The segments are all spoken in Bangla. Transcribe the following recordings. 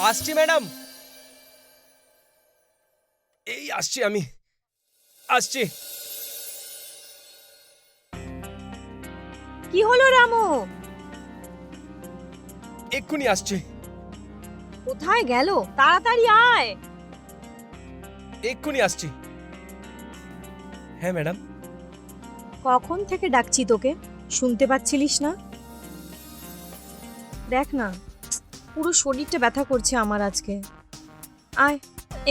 আসছি ম্যাডাম, এই আসছি, আমি আসছি। কি হলো রামু? এক্ষুনি আসছি, কোথায় গেল? তাড়াতাড়ি আয়। এক্ষুনি আসছি। হ্যাঁ ম্যাডাম। কখন থেকে ডাকছি তোকে, শুনতে পাচ্ছিলিস না? দেখ না, পুরো শরীরটা ব্যথা করছে আমার আজকে। আয়,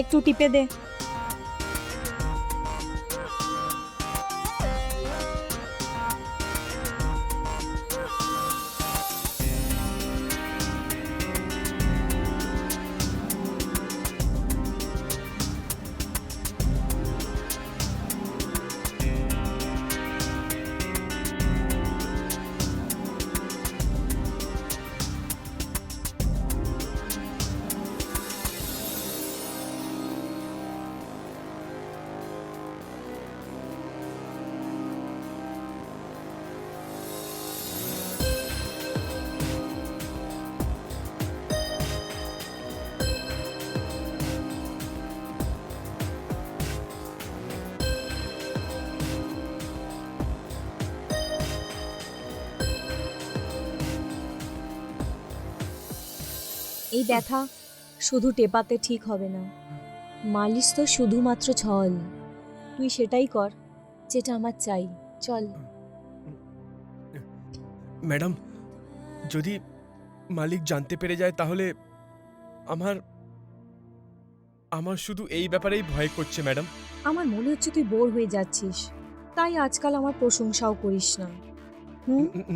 একটু টিপে দে। এই ব্যথা শুধু টেপাতে ঠিক হবে না, মালিশ তো শুধুমাত্র ছল। তুই সেটাই কর যেটা আমার চাই। চল। ম্যাডাম, যদি মালিক জানতে পেরে যায় তাহলে আমার আমার শুধু এই ব্যাপারেই ভয় করছে ম্যাডাম। আমার মনে হচ্ছে তুই বোর হয়ে যাচ্ছিস, তাই আজকাল আমার প্রশংসাও করিস না।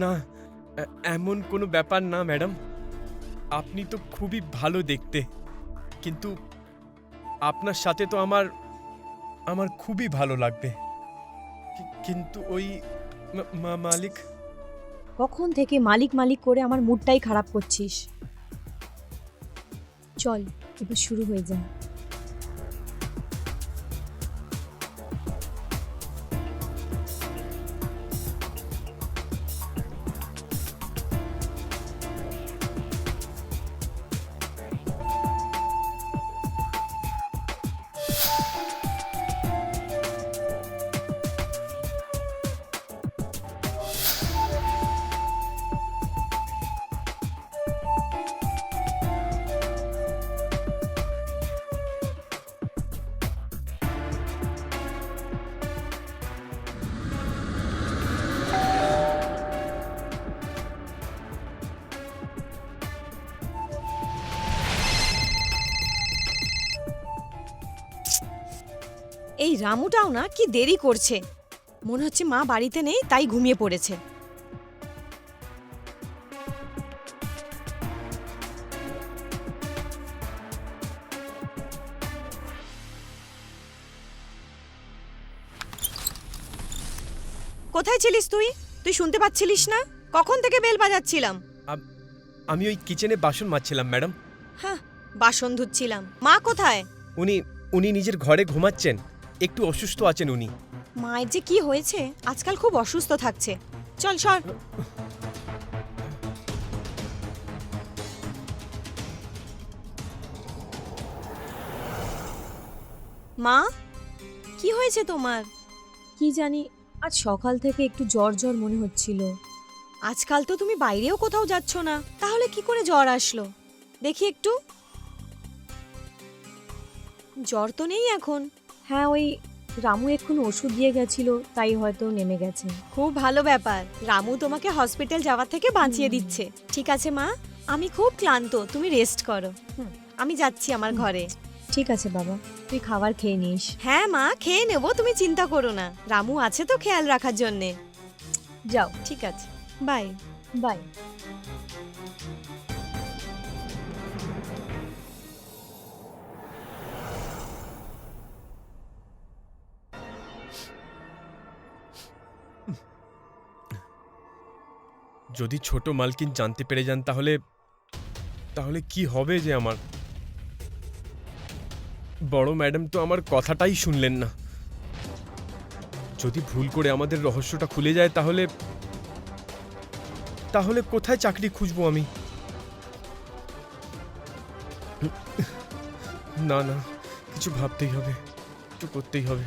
না, এমন কোনো ব্যাপার না ম্যাডাম। আপনি তো খুবই ভালো দেখতে, কিন্তু আপনার সাথে তো আমার আমার খুবই ভালো লাগবে। কিন্তু ওই মালিক। কখন থেকে মালিক মালিক করে আমার মুডটাই খারাপ করছিস। চল, এবার শুরু হয়ে যায়। এই রামুটাও না কি দেরি করছে, মনে হচ্ছে মা বাড়িতে নেই তাই ঘুমিয়ে পড়েছে। কোথায় ছিলিস তুই? তুই শুনতে পাচ্ছিলিস না? কখন থেকে বেল বাজাচ্ছিলাম। আমি ওই কিচেনে বাসন মাজছিলাম ম্যাডাম। হ্যাঁ, বাসন ধুচ্ছিলাম। মা কোথায়? উনি উনি নিজের ঘরে ঘুমাচ্ছেন, একটু অসুস্থ আছেন উনি। মায়ের যে কি হয়েছে, আজকাল খুব অসুস্থ থাকছে। চল সর। মা, কি হয়েছে তোমার? কি জানি, আজ সকাল থেকে একটু জ্বর জ্বর মনে হচ্ছিল। আজকাল তো তুমি বাইরেও কোথাও যাচ্ছ না, তাহলে কি করে জ্বর আসলো? দেখি একটু। জ্বর তো নেই এখন। হ্যাঁ, ওই রামু এক্ষুনি ওষুধ দিয়ে গেছিল, তাই হয়তো নেমে গেছে। খুব ভালো ব্যাপার, রামু তোমাকে হসপিটাল যাওয়া থেকে বাঁচিয়ে দিচ্ছে। ঠিক আছে মা, আমি খুব ক্লান্ত, তুমি রেস্ট করো। আমি যাচ্ছি আমার ঘরে। ঠিক আছে বাবা, তুই খাবার খেয়ে নিস। হ্যাঁ মা, খেয়ে নেবো, তুমি চিন্তা করো না। রামু আছে তো খেয়াল রাখার জন্যে। যাও। ঠিক আছে, বাই বাই। যদি ছোট মালকিন জানতে পেরে যান তাহলে তাহলে কি হবে যে আমার। বড় ম্যাডাম তো আমার কথাটাই শুনলেন না। যদি ভুল করে আমাদের রহস্যটা খুলে যায় তাহলে তাহলে কোথায় চাকরি খুঁজবো আমি? না না, কিছু ভাবতেই হবে, কিছু করতেই হবে।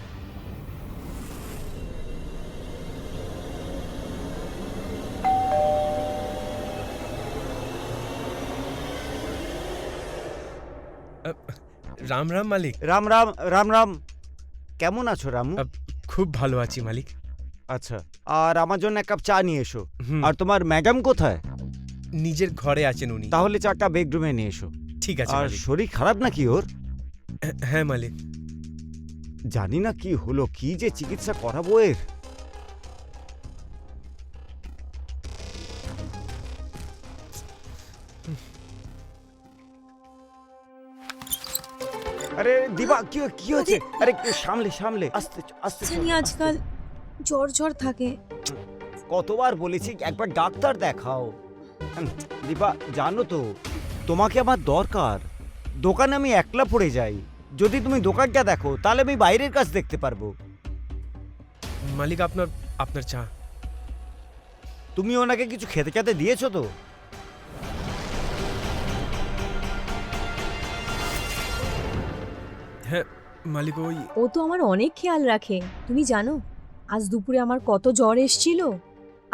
আ, রাম রাম মালিক। রাম রাম রাম রাম। কেমন আছো রামু? খুব ভালো আছি মালিক। আচ্ছা, আর আমার জন্য এক কাপ চা নিয়ে এসো। হুম, আর তোমার ম্যাডাম কোথায়? নিজের ঘরে আছেন উনি। তাহলে চাটা বেডরুমে নিয়ে এসো। ঠিক আছে আর মালিক। শরীর খারাপ নাকি ওর? হ্যাঁ মালিক। জানি না কি হলো, কি যে চিকিৎসা করাবো এর। আরে দিবা, কি কি হচ্ছে? আরে সামলে সামলে, আস্তে আস্তে চল, জানি আজকাল জ্বর জ্বর থাকে। কতবার বলেছি একবার ডাক্তার দেখাও। দিবা, জানো তো তোমাকে আমার দরকার। দোকানে আমি একলা পড়ে যাই। যদি তুমি দোকানটা দেখো তাহলে আমি বাইরের কাজ দেখতে পারবো। মালিক, আপনার আপনার চা। তুমি ওনাকে কিছু খেতে খেতে দিয়েছো তো? হ্যাঁ মালিক, ওই ও তো আমার অনেক খেয়াল রাখে। তুমি জানো আজ দুপুরে আমার কত জ্বর এসেছিল,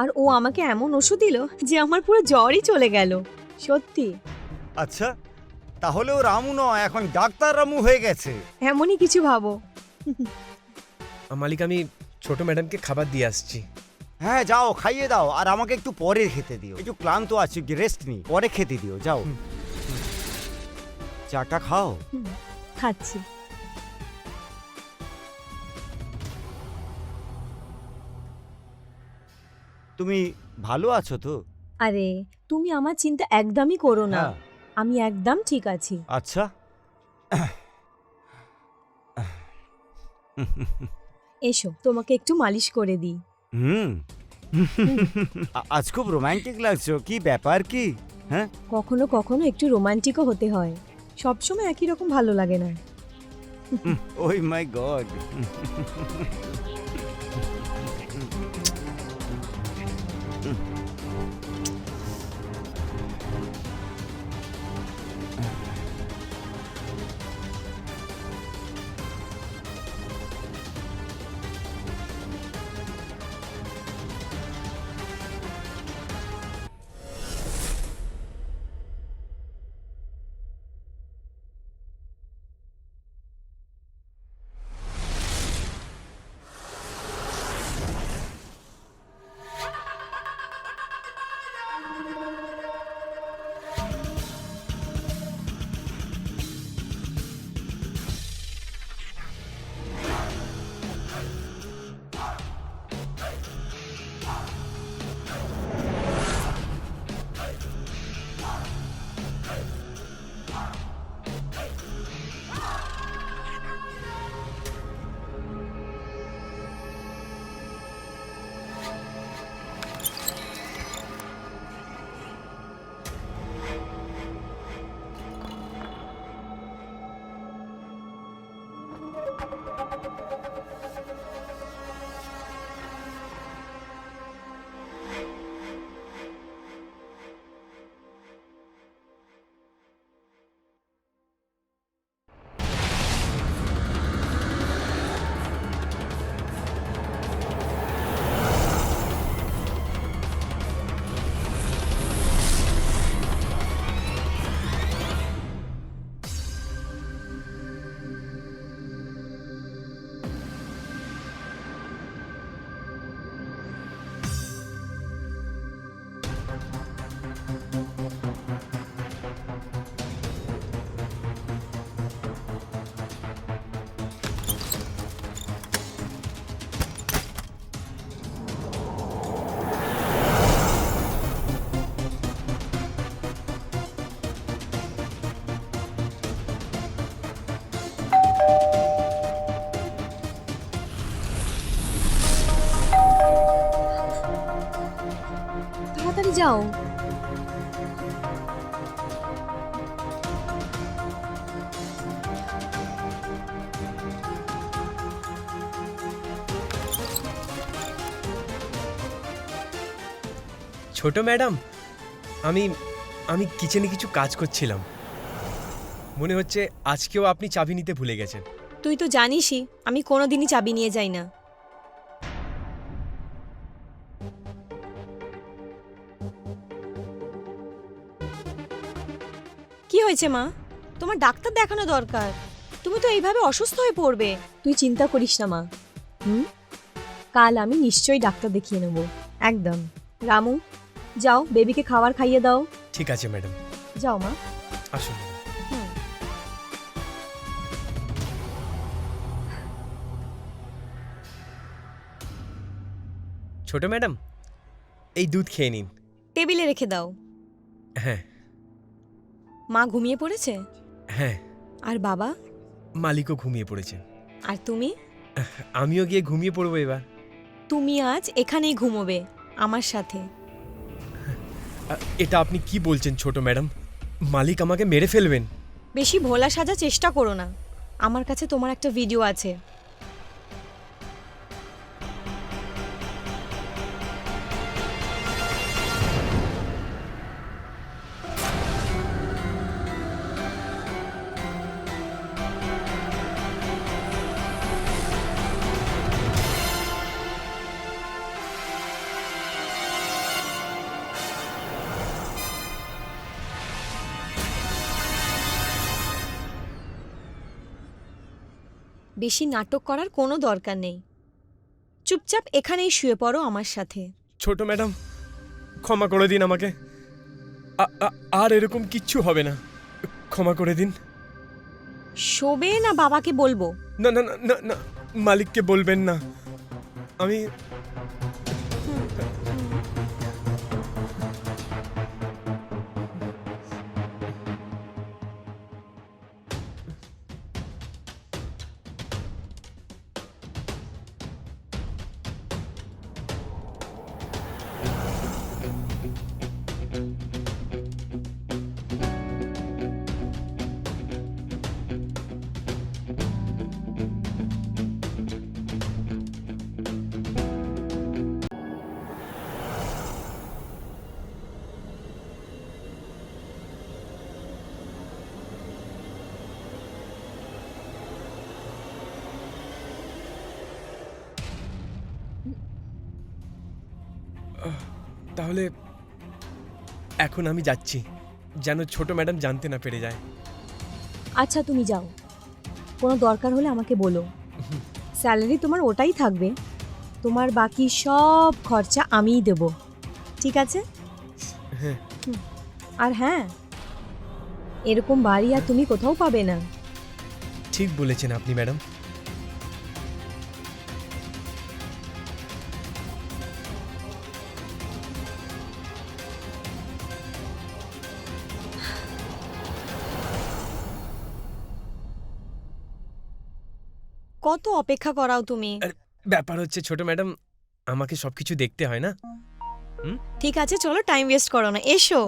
আর ও আমাকে এমন ওষুধ দিল যে আমার পুরো জ্বরই চলে গেল। সত্যি আচ্ছা, তাহলে ও রামু নয়, এখন ডাক্তার রামু হয়ে গেছে। এমনই কিছু ভাবো। মালিক, আমি ছোট ম্যাডামকে খাবার দিয়ে আসছি। হ্যাঁ যাও, খাইয়ে দাও, আর আমাকে একটু পরে খেতে দিও। একটু ক্লান্ত আছি, রেস্ট নি, পরে খেতে দিও, যাও। চাটা খাও। খাচ্ছি। তুমি ভালো আছো তো? আরে তুমি আমার চিন্তা একদমই করো না, হ্যাঁ। আমি একদম ঠিক আছি। আচ্ছা। এসো তোমাকে একটু মালিশ করে দিই। হুম। আজ খুব রোমান্টিক লাগছো, কি ব্যাপার কি? হ্যাঁ, কখনো কখনো একটু রোমান্টিকও হতে হয়, সবসময় একই রকম ভালো লাগে না। ওই মাই গড। তাড়াতাড়ি যাও। ছোট ম্যাডাম, আমি আমি কিচেনে কিছু কাজ করছিলাম। মনে হচ্ছে আজকেও আপনি চাবি নিতে ভুলে গেছেন। তুই তো জানিসই আমি কোনোদিনই চাবি নিয়ে যাই না। কি হয়েছে মা? তোমার ডাক্তার দেখানো দরকার। তুমি তো এইভাবে অসুস্থ হয়ে পড়বে। তুই চিন্তা করিস না মা। কাল আমি নিশ্চয়ই ডাক্তার দেখিয়ে নেব। একদম। রামু, যাও বেবিকে খাবার খাইয়ে দাও। ঠিক আছে ম্যাডাম, যাও মা। আসুন। ছোট ম্যাডাম, এই দুধ খেয়ে নিন। টেবিলে রেখে দাও। হ্যাঁ মা ঘুমিয়ে পড়েছে? হ্যাঁ, আর বাবা? মালিকও ঘুমিয়ে পড়েছে। আর তুমি? আমিও গিয়ে ঘুমিয়ে পড়বো এবার। তুমি আজ এখানেই ঘুমোবে আমার সাথে। এটা আপনি কি বলছেন ছোট ম্যাডাম? মালিক আমাকে মেরে ফেলবেন। বেশি ভোলা সাজা চেষ্টা করো না। আমার কাছে তোমার একটা ভিডিও আছে। বেশি নাটক করার কোনো দরকার নেই। চুপচাপ এখানেই শুয়ে পড়ো আমার সাথে। ছোট ম্যাডাম, ক্ষমা করে দিন আমাকে। আর এরকম কিচ্ছু হবে না। ক্ষমা করে দিন। শোবে না বাবাকে বলবো? না না না না না, মালিককে বলবেন না। আমি তাহলে এখন আমি যাচ্ছি, যেন ছোট ম্যাডাম জানতে না পেরে যায়। আচ্ছা তুমি যাও, কোনো দরকার হলে আমাকে বলো। স্যালারি তোমার ওটাই থাকবে, তোমার বাকি সব খরচা আমিই দেব, ঠিক আছে? হ্যাঁ। আর হ্যাঁ, এরকম বাড়ি আর তুমি কোথাও পাবে না। ঠিক বলেছেন আপনি ম্যাডাম। কত অপেক্ষা করাও তুমি। ব্যাপার হচ্ছে ছোট ম্যাডাম, আমাকে সবকিছু দেখতে হয় না। ঠিক আছে চলো, টাইম ওয়েস্ট করো না, এসো।